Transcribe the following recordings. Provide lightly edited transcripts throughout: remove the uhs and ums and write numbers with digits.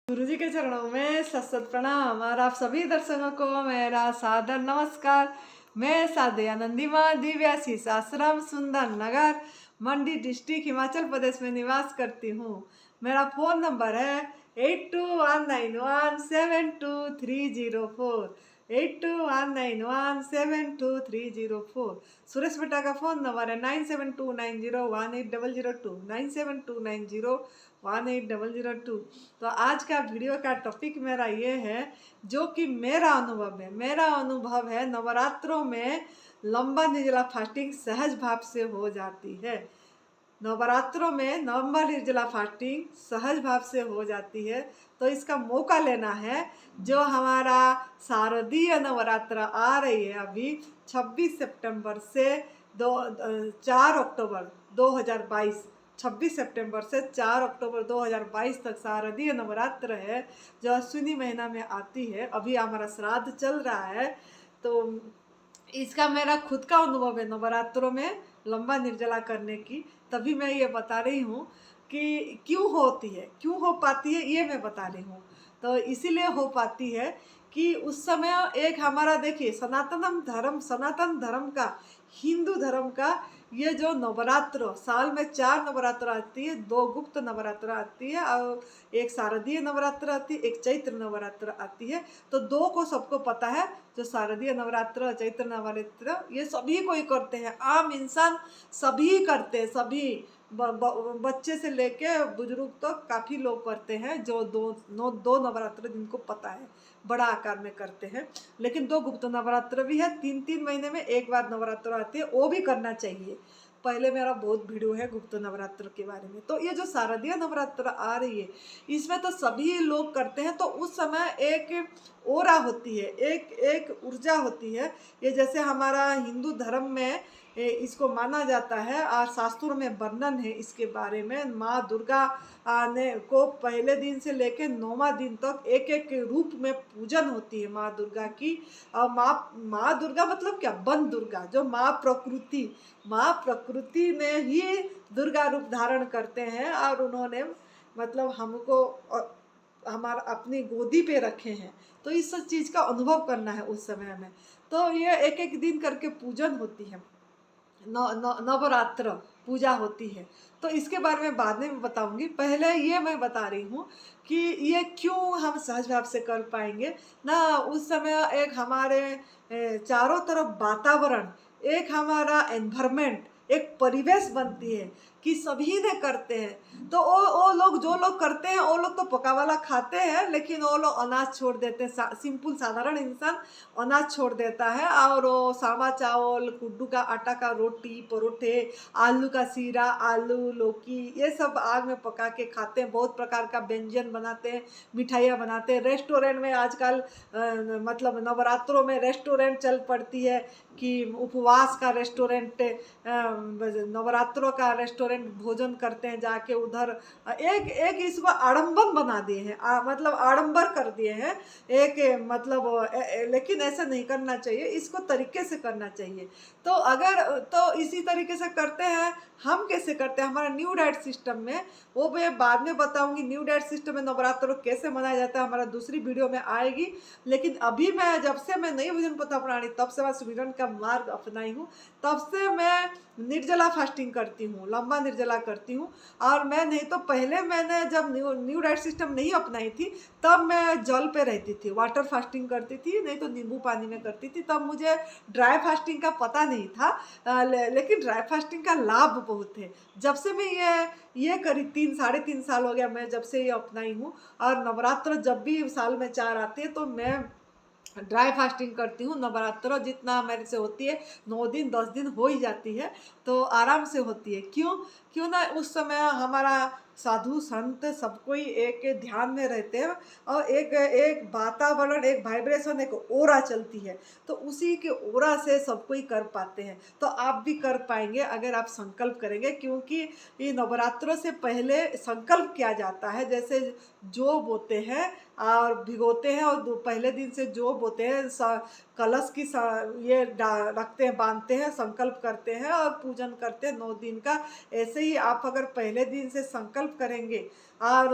गुरुजी के चरणों में सत प्रणाम और आप सभी दर्शकों को मेरा सादर नमस्कार। मैं साध्या नंदीमा दिव्याशीष आश्रम सुंदर नगर मंडी डिस्ट्रिक्ट हिमाचल प्रदेश में निवास करती हूँ। मेरा फ़ोन नंबर है 8219172304 8219172304। सुरेश बेटा का फ़ोन नंबर है 9729018002 9729018002। तो आज का वीडियो का टॉपिक मेरा ये है, जो कि मेरा अनुभव है नवरात्रों में लंबा निर्जला फास्टिंग सहज भाव से हो जाती है। नवरात्रों में लंबा निर्जला फास्टिंग सहज भाव से हो जाती है, तो इसका मौका लेना है। जो हमारा शारदीय नवरात्र आ रही है अभी 26 सितंबर से 4 अक्टूबर 2022, 26 सितंबर से 4 अक्टूबर 2022 तक शारदीय नवरात्र है, जो अश्विनी महीना में आती है। अभी हमारा श्राद्ध चल रहा है, तो इसका मेरा खुद का अनुभव है नवरात्रों में लंबा निर्जला करने की। तभी मैं ये बता रही हूँ कि क्यों होती है, क्यों हो पाती है, ये मैं बता रही हूँ। तो इसीलिए हो पाती है कि उस समय एक हमारा देखिए सनातन धर्म का, हिंदू धर्म का ये जो नवरात्र साल में 4 नवरात्र आती है, 2 गुप्त नवरात्र आती है और एक शारदीय नवरात्र आती है, एक चैत्र नवरात्र आती है। तो 2 को सबको पता है, जो शारदीय नवरात्र चैत्र नवरात्र ये सभी कोई करते हैं, आम इंसान सभी करते हैं, सभी बच्चे से लेके बुजुर्ग तक तो काफ़ी लोग करते हैं, जो दो नवरात्र जिनको पता है बड़ा आकार में करते हैं। लेकिन 2 गुप्त नवरात्र भी है, 3 महीने में एक बार नवरात्र आती है, वो भी करना चाहिए। पहले मेरा बहुत वीडियो है गुप्त नवरात्र के बारे में। तो ये जो शारदीय नवरात्र आ रही है, इसमें तो सभी लोग करते हैं। तो उस समय एक ओरा होती है, एक ऊर्जा होती है। ये जैसे हमारा हिंदू धर्म में इसको माना जाता है और शास्त्रों में वर्णन है इसके बारे में। माँ दुर्गा ने को पहले दिन से लेकर 9वां दिन तक एक एक रूप में पूजन होती है माँ दुर्गा की। और माँ दुर्गा मतलब क्या, वन दुर्गा, जो माँ प्रकृति ने ही दुर्गा रूप धारण करते हैं और उन्होंने मतलब हमको हमारा अपनी गोदी पे रखे हैं। तो इस सब चीज़ का अनुभव करना है उस समय में। तो ये एक एक दिन करके पूजन होती है, नवरात्र पूजा होती है। तो इसके बारे में बाद में बताऊंगी। पहले ये मैं बता रही हूँ कि ये क्यों हम सहज भाव से कर पाएंगे ना। उस समय एक हमारे चारों तरफ वातावरण, एक हमारा एनवायरमेंट, एक परिवेश बनती है कि सभी ने करते हैं। तो वो लोग, जो लोग करते हैं वो लोग तो पका वाला खाते हैं, लेकिन वो लोग अनाज छोड़ देते हैं। सिंपल साधारण इंसान अनाज छोड़ देता है और वो सावा चावल, कुड्डू का आटा का रोटी, परोठे, आलू का सीरा, आलू लौकी ये सब आग में पका के खाते हैं। बहुत प्रकार का व्यंजन बनाते हैं, मिठाइयाँ बनाते हैं। रेस्टोरेंट में आजकल मतलब नवरात्रों में रेस्टोरेंट चल पड़ती है कि उपवास का रेस्टोरेंट, नवरात्रों का रेस्टोरेंट भोजन करते हैं जाके उधर। एक इसको आडंबर बना दिए हैं, मतलब आडंबर कर दिए हैं एक, मतलब लेकिन ऐसा नहीं करना चाहिए, इसको तरीके से करना चाहिए। तो अगर तो इसी तरीके से करते हैं। हम कैसे करते हैं हमारा न्यू डाइट सिस्टम में, वो मैं बाद में बताऊंगी। न्यू डाइट सिस्टम में नवरात्र कैसे मनाया जाता है हमारा दूसरी वीडियो में आएगी। लेकिन अभी मैं, जब से मैं नई भोजन पथा प्रणाली, तब से मैं सुमिरन का मार्ग अपनाई हूँ, तब से मैं निर्जला फास्टिंग करती हूँ, लंबा निर्जला करती हूँ। और मैं नहीं तो पहले मैंने जब न्यू डाइट सिस्टम नहीं अपनाई थी, तब मैं जल पे रहती थी, वाटर फास्टिंग करती थी, नहीं तो नींबू पानी में करती थी। तब मुझे ड्राई फास्टिंग का पता नहीं था। लेकिन ड्राई फास्टिंग का लाभ बहुत है। जब से मैं ये करी 3-3.5 साल हो गया मैं जब से ये अपनाई हूँ। और नवरात्र जब भी साल में 4 आते हैं तो मैं ड्राई फास्टिंग करती हूँ। नवरात्र जितना मेरे से होती है, 9 दिन 10 दिन हो ही जाती है, तो आराम से होती है। क्यों ना उस समय हमारा साधु संत सब कोई एक ध्यान में रहते हैं और एक वातावरण, एक वाइब्रेशन, एक ओरा चलती है। तो उसी के ओरा से सब कोई कर पाते हैं। तो आप भी कर पाएंगे अगर आप संकल्प करेंगे, क्योंकि ये नवरात्रों से पहले संकल्प किया जाता है। जैसे जौ बोते हैं और भिगोते हैं और पहले दिन से जौ बोते हैं, कलश की ये रखते हैं, बांधते हैं, संकल्प करते हैं और पूजन करते हैं 9 दिन का। ऐसे ही आप अगर पहले दिन से संकल्प करेंगे और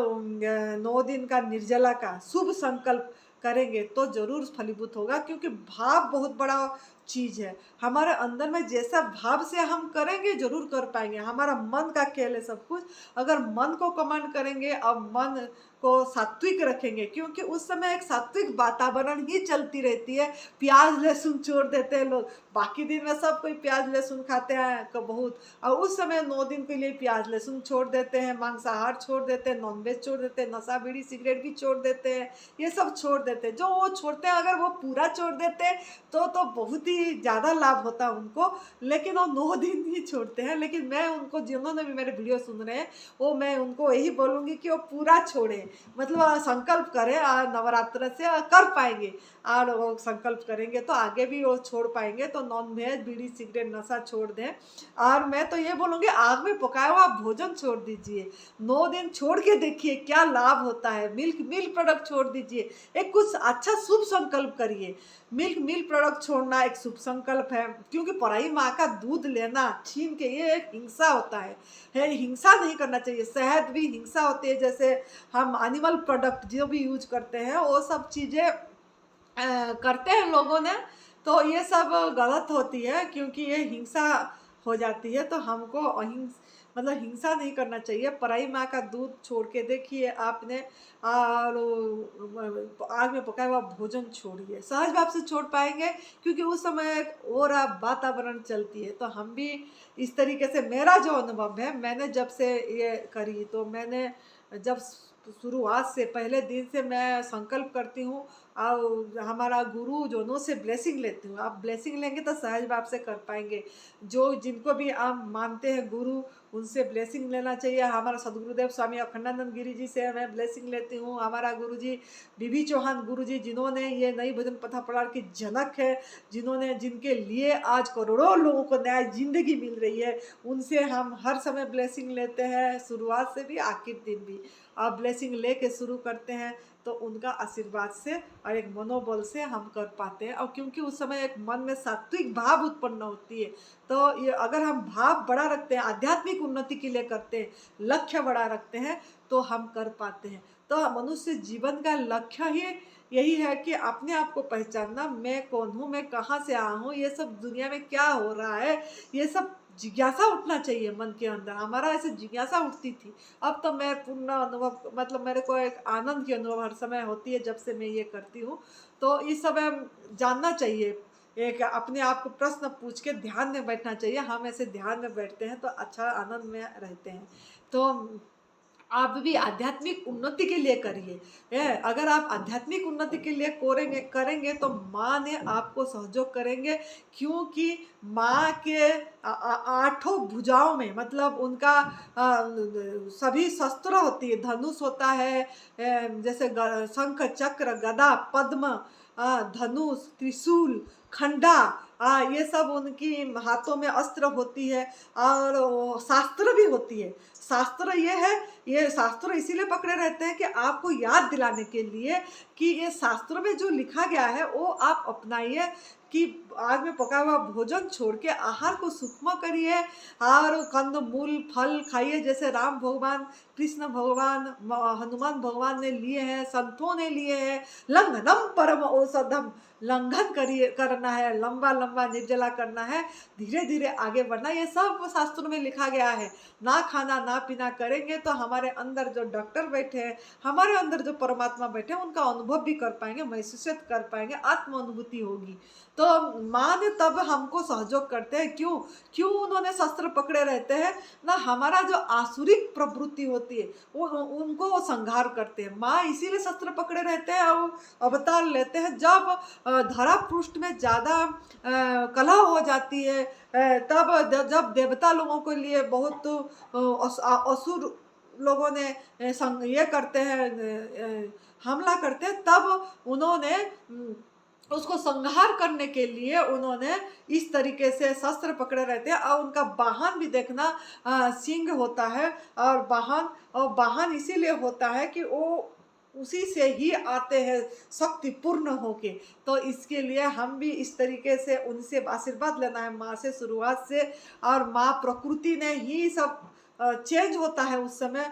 9 दिन का निर्जला का शुभ संकल्प करेंगे तो जरूर फलीभूत होगा, क्योंकि भाव बहुत बड़ा चीज है। हमारे अंदर में जैसा भाव से हम करेंगे जरूर कर पाएंगे। हमारा मन का खेल है सब कुछ। अगर मन को कमांड करेंगे और मन को सात्विक रखेंगे, क्योंकि उस समय एक सात्विक वातावरण ही चलती रहती है। प्याज लहसुन छोड़ देते हैं लोग, बाकी दिन में सब कोई प्याज लहसुन खाते हैं बहुत, और उस समय 9 दिन के लिए प्याज लहसुन छोड़ देते हैं, मांसाहार छोड़ देते हैं, नॉनवेज छोड़ देते हैं, नशा बीड़ी सिगरेट भी छोड़ देते हैं, ये सब छोड़ देते हैं। जो वो छोड़ते हैं अगर वो पूरा छोड़ देते हैं तो बहुत ही ज़्यादा लाभ होता है उनको, लेकिन वो 9 दिन ही छोड़ते हैं। लेकिन मैं उनको, जिन्होंने भी मेरे वीडियो सुन रहे हैं, वो मैं उनको यही बोलूँगी कि वो पूरा छोड़ें, मतलब संकल्प करें और नवरात्र से कर पाएंगे और वो संकल्प करेंगे तो आगे भी वो छोड़ पाएंगे। तो नॉन वेज बीड़ी सिगरेट नशा छोड़ दें। और मैं तो ये बोलूँगी आग में पकाया हुआ भोजन छोड़ दीजिए, 9 दिन छोड़ के देखिए क्या लाभ होता है। मिल्क प्रोडक्ट छोड़ दीजिए, एक कुछ अच्छा शुभ संकल्प करिए। मिल्क प्रोडक्ट छोड़ना एक शुभ संकल्प है, क्योंकि पराई माँ का दूध लेना छीन के ये एक हिंसा होता है। हिंसा नहीं करना चाहिए। शहद भी हिंसा होती है, जैसे हम एनिमल प्रोडक्ट जो भी यूज करते हैं वो सब चीज़ें करते हैं लोगों ने, तो ये सब गलत होती है, क्योंकि ये हिंसा हो जाती है। तो हमको मतलब हिंसा नहीं करना चाहिए। पराई माँ का दूध छोड़ के देखिए आपने, और आग में पकाया हुआ भोजन छोड़िए, सहज भाव से छोड़ पाएंगे, क्योंकि उस समय एक और वातावरण चलती है। तो हम भी इस तरीके से, मेरा जो अनुभव है, मैंने जब से ये करी, तो मैंने जब शुरुआत से पहले दिन से मैं संकल्प करती हूँ और हमारा गुरु जोनों से ब्लेसिंग लेती हूँ। आप ब्लेसिंग लेंगे तो सहज भाव से कर पाएंगे। जो जिनको भी आप मानते हैं गुरु, उनसे ब्लेसिंग लेना चाहिए। हमारा सदगुरुदेव स्वामी अखंडानंद गिरी जी से मैं ब्लेसिंग लेती हूँ। हमारा गुरु जी बीबी चौहान गुरु जी, जिन्होंने ये नई भजन प्रथा प्रचार की जनक है, जिनके लिए आज करोड़ों लोगों को नया जिंदगी मिल रही है, उनसे हम हर समय ब्लेसिंग लेते हैं, शुरुआत से भी आखिर दिन भी। आप ब्लेसिंग लेके शुरू करते हैं तो उनका आशीर्वाद से और एक मनोबल से हम कर पाते हैं। और क्योंकि उस समय एक मन में सात्विक भाव उत्पन्न होती है, तो ये अगर हम भाव बड़ा रखते हैं, आध्यात्मिक उन्नति के लिए करते हैं, लक्ष्य बड़ा रखते हैं, तो हम कर पाते हैं। तो मनुष्य जीवन का लक्ष्य ही यही है कि अपने आप को पहचानना, मैं कौन हूँ, मैं कहाँ से आया हूँ, ये सब दुनिया में क्या हो रहा है, ये सब जिज्ञासा उठना चाहिए मन के अंदर। हमारा ऐसे जिज्ञासा उठती थी। अब तो मैं पूर्ण अनुभव, मतलब मेरे को एक आनंद की अनुभव हर समय होती है जब से मैं ये करती हूँ। तो इस समय जानना चाहिए, एक अपने आप को प्रश्न पूछ के ध्यान में बैठना चाहिए। हम ऐसे ध्यान में बैठते हैं तो अच्छा आनंद में रहते हैं। तो आप भी आध्यात्मिक उन्नति के लिए करिए। अगर आप आध्यात्मिक उन्नति के लिए करेंगे तो माँ ने आपको सहयोग करेंगे, क्योंकि माँ के 8 भुजाओं में, मतलब उनका सभी शस्त्र होती है, धनुष होता है, जैसे शंख चक्र गदा पद्म, धनुष त्रिशूल खंडा, ये सब उनकी हाथों में अस्त्र होती है। और शास्त्र भी होती है। शास्त्र ये है, ये शास्त्र इसीलिए पकड़े रहते हैं कि आपको याद दिलाने के लिए कि ये शास्त्र में जो लिखा गया है वो आप अपनाइए, कि आग में पका हुआ भोजन छोड़ के आहार को सूक्ष्म करिए और कंद मूल फल खाइए, जैसे राम भगवान, कृष्ण भगवान, हनुमान भगवान ने लिए हैं, संतों ने लिए हैं। लंघनम परम औषधम, लंघन करना है, लंबा लंबा निर्जला करना है, धीरे धीरे आगे बढ़ना, ये सब शास्त्रों में लिखा गया है। ना खाना ना पीना करेंगे तो हमारे अंदर जो डॉक्टर बैठे हैं, हमारे अंदर जो परमात्मा बैठे हैं, उनका अनुभव भी कर पाएंगे, महसूस कर पाएंगे, आत्म अनुभूति होगी। तो माँ ने तब हमको सहयोग करते हैं। क्यों उन्होंने शस्त्र पकड़े रहते हैं ना, हमारा जो आसुरिक प्रवृत्ति होती है उनको वो संहार करते हैं। माँ इसीलिए शस्त्र पकड़े रहते हैं और अवतार लेते हैं। जब धरा पृष्ठ में ज़्यादा कलह हो जाती है, तब जब देवता लोगों के लिए बहुत असुर लोगों ने ये करते हैं, हमला करते हैं, तब उन्होंने उसको संहार करने के लिए उन्होंने इस तरीके से शस्त्र पकड़े रहते हैं। और उनका वाहन भी देखना, सिंह होता है, और वाहन इसीलिए होता है कि वो उसी से ही आते हैं शक्तिपूर्ण होके। तो इसके लिए हम भी इस तरीके से उनसे आशीर्वाद लेना है, माँ से शुरुआत से। और माँ प्रकृति ने ही सब चेंज होता है उस समय।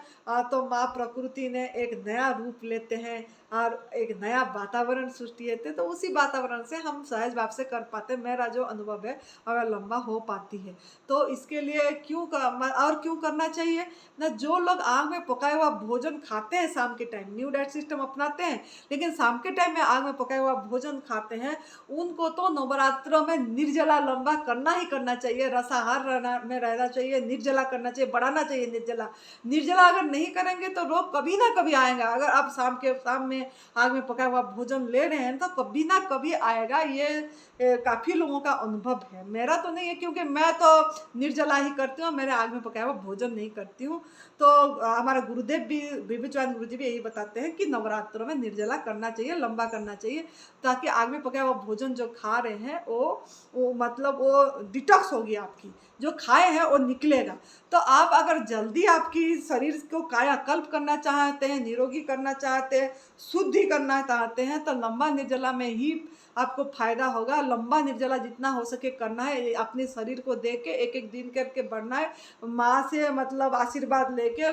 तो माँ प्रकृति ने एक नया रूप लेते हैं और एक नया वातावरण सृष्टि होते हैं, तो उसी वातावरण से हम सहज भाव से कर पाते हैं। मेरा जो अनुभव है वह लंबा हो पाती है। तो इसके लिए और क्यों करना चाहिए ना, जो लोग आग में पकाया हुआ भोजन खाते हैं शाम के टाइम, न्यू डाइट सिस्टम अपनाते हैं लेकिन शाम के टाइम में आग में पकाया हुआ भोजन खाते हैं, उनको तो नवरात्रों में निर्जला लंबा करना ही करना चाहिए, रसाहार में रहना चाहिए, निर्जला करना चाहिए, बढ़ाना चाहिए निर्जला। निर्जला अगर नहीं करेंगे तो रोग कभी ना कभी आएगा। अगर आप शाम में आग में पकाया हुआ भोजन ले रहे हैं तो कभी ना कभी आएगा। ये काफ़ी लोगों का अनुभव है, मेरा तो नहीं है क्योंकि मैं तो निर्जला ही करती हूँ, मेरे आग में पकाया हुआ भोजन नहीं करती हूँ। तो हमारा गुरुदेव भी, विवेचवान गुरु जी भी यही बताते हैं कि नवरात्रों में निर्जला करना चाहिए, लंबा करना चाहिए, ताकि आग में पकाया हुआ भोजन जो खा रहे हैं वो मतलब वो डिटॉक्स होगी, आपकी जो खाए हैं वो निकलेगा। तो आप अगर जल्दी आपकी शरीर को कायाकल्प करना चाहते हैं, निरोगी करना चाहते हैं, शुद्धि करना चाहते हैं, तो लंबा निर्जला में ही आपको फायदा होगा। लंबा निर्जला जितना हो सके करना है, अपने शरीर को दे के एक एक दिन करके बढ़ना है, माँ से मतलब आशीर्वाद लेके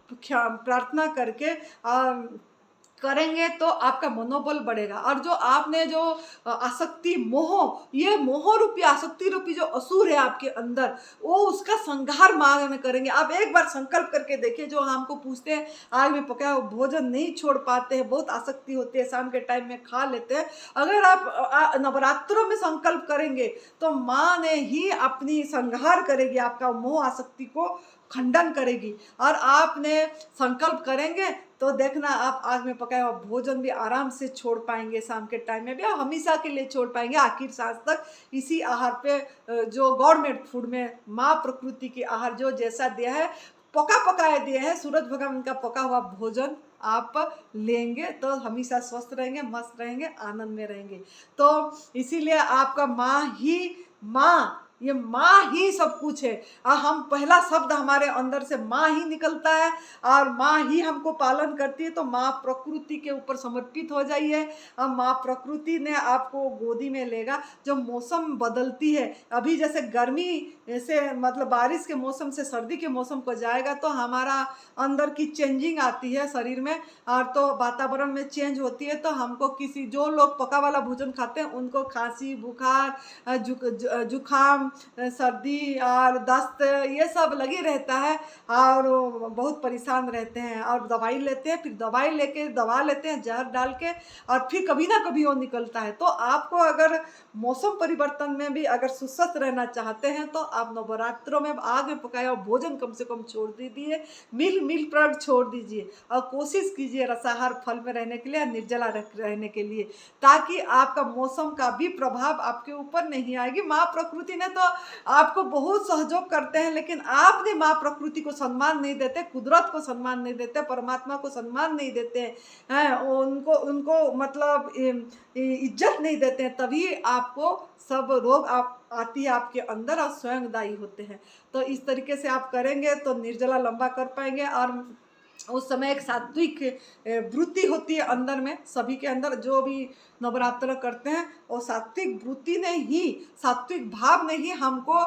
प्रार्थना करके करेंगे तो आपका मनोबल बढ़ेगा। और जो आपने जो आसक्ति ये मोह रूपी आसक्ति रूपी जो असुर है आपके अंदर, वो उसका संहार मार्ग में करेंगे। आप एक बार संकल्प करके देखिए, जो हमको पूछते हैं आग में पकाया हुआ भोजन नहीं छोड़ पाते हैं, बहुत आसक्ति होती है, शाम के टाइम में खा लेते हैं, अगर आप नवरात्रों में संकल्प करेंगे तो माँ ने ही अपनी संहार करेगी, आपका मोह आसक्ति को खंडन करेगी। और आपने संकल्प करेंगे तो देखना आप आग में पकाया हुआ भोजन भी आराम से छोड़ पाएंगे, शाम के टाइम में भी हमेशा के लिए छोड़ पाएंगे, आखिर सांस तक इसी आहार पे, जो गवर्नमेंट फूड में माँ प्रकृति की आहार जो जैसा दिया है, पकाए दिए हैं, सूरज भगवान का पका हुआ भोजन आप लेंगे तो हमेशा स्वस्थ रहेंगे, मस्त रहेंगे, आनंद में रहेंगे। तो इसीलिए आपका ये माँ ही सब कुछ है। और हम पहला शब्द हमारे अंदर से माँ ही निकलता है और माँ ही हमको पालन करती है। तो माँ प्रकृति के ऊपर समर्पित हो जाइए और माँ प्रकृति ने आपको गोदी में लेगा। जो मौसम बदलती है, अभी जैसे गर्मी से मतलब बारिश के मौसम से सर्दी के मौसम को जाएगा तो हमारा अंदर की चेंजिंग आती है शरीर में, और तो वातावरण में चेंज होती है। तो हमको जो लोग पका वाला भोजन खाते हैं उनको खांसी, बुखार, जुखाम, सर्दी और दस्त ये सब लगी रहता है और बहुत परेशान रहते हैं और दवाई लेते हैं, फिर दवाई लेके दवा लेते हैं जहर डाल के, और फिर कभी ना कभी वो निकलता है। तो आपको अगर मौसम परिवर्तन में भी अगर सुस्वस्थ रहना चाहते हैं तो आप नवरात्रों में आग में पकाया हुआ भोजन कम से कम छोड़ दीजिए, मिल प्रोडक्ट छोड़ दीजिए और कोशिश कीजिए रसाहार फल में रहने के लिए, निर्जला रहने के लिए, ताकि आपका मौसम का भी प्रभाव आपके ऊपर नहीं आएगी। माँ प्रकृति ने तो आपको बहुत सहयोग करते हैं, लेकिन आपने माँ प्रकृति को सम्मान नहीं देते, कुदरत को सम्मान नहीं देते, परमात्मा को सम्मान नहीं देते हैं, उनको मतलब इज्जत नहीं देते हैं, तभी आपको सब रोग आती है आपके अंदर और स्वयं दायी होते हैं। तो इस तरीके से आप करेंगे तो निर्जला लंबा कर पाएंगे। और उस समय एक सात्विक वृत्ति होती है अंदर में, सभी के अंदर जो भी नवरात्र करते हैं, और सात्विक वृत्ति ने ही, सात्विक भाव ने ही हमको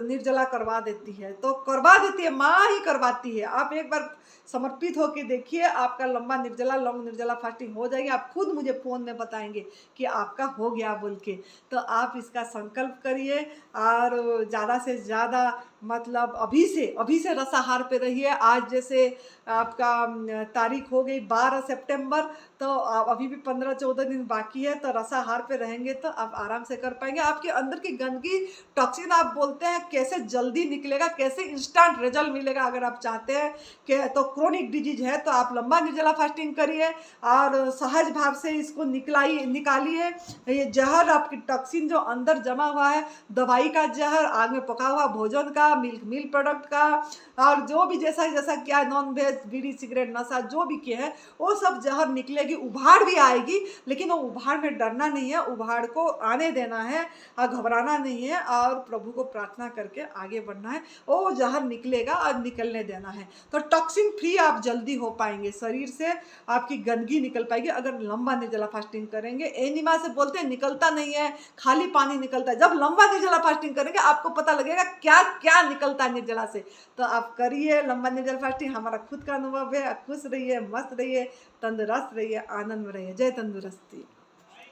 निर्जला करवा देती है। तो करवा देती है, माँ ही करवाती है। आप एक बार समर्पित होकर देखिए, आपका लंबा निर्जला, लॉन्ग निर्जला फास्टिंग हो जाएगी। आप खुद मुझे फ़ोन में बताएंगे कि आपका हो गया बोल के। तो आप इसका संकल्प करिए और ज़्यादा से ज़्यादा मतलब अभी से रसाहार पे रहिए। आज जैसे आपका तारीख हो गई 12 सितंबर, तो अभी भी 15-14 दिन बाकी है। तो रसाहार पे रहेंगे तो आप आराम से कर पाएंगे। आपके अंदर की गंदगी, टॉक्सिन आप बोलते हैं, कैसे जल्दी निकलेगा, कैसे इंस्टेंट रिजल्ट मिलेगा। अगर आप चाहते हैं कि तो क्रोनिक डिजीज है तो आप लंबा निर्जला फास्टिंग करिए और सहज भाव से इसको निकालिए। ये जहर, आपकी टॉक्सिन जो अंदर जमा हुआ है, दवाई का जहर, आग में पका हुआ भोजन का, मिल्क प्रोडक्ट का, और जो भी जैसा क्या नॉन वेज बीड़ी सिगरेट नशा जो भी किए हैं वो सब जहर निकलेगी, उभाड़ भी आएगी, लेकिन वो उभाड़ में डरना नहीं है, उभाड़ को आने देना है और घबराना नहीं है और प्रभु को प्रार्थना करके आगे बढ़ना है। वो जहर निकलेगा और निकलने देना है, तो टॉक्सिन फ्री आप जल्दी हो पाएंगे, शरीर से आपकी गंदगी निकल पाएगी अगर लंबा निर्जला फास्टिंग करेंगे। एनिमा से बोलते हैं निकलता नहीं है, खाली पानी निकलता है। जब लंबा निर्जला फास्टिंग करेंगे आपको पता लगेगा क्या क्या निकलता है निर्जला से। तो आप करिए लंबा निर्जला फास्टिंग, हमारा खुद का अनुभव है। खुश रहिए, मस्त रहिए, तंदुरुस्त रहिए, आनंद में रहिए। जय तंदुरुस्ती।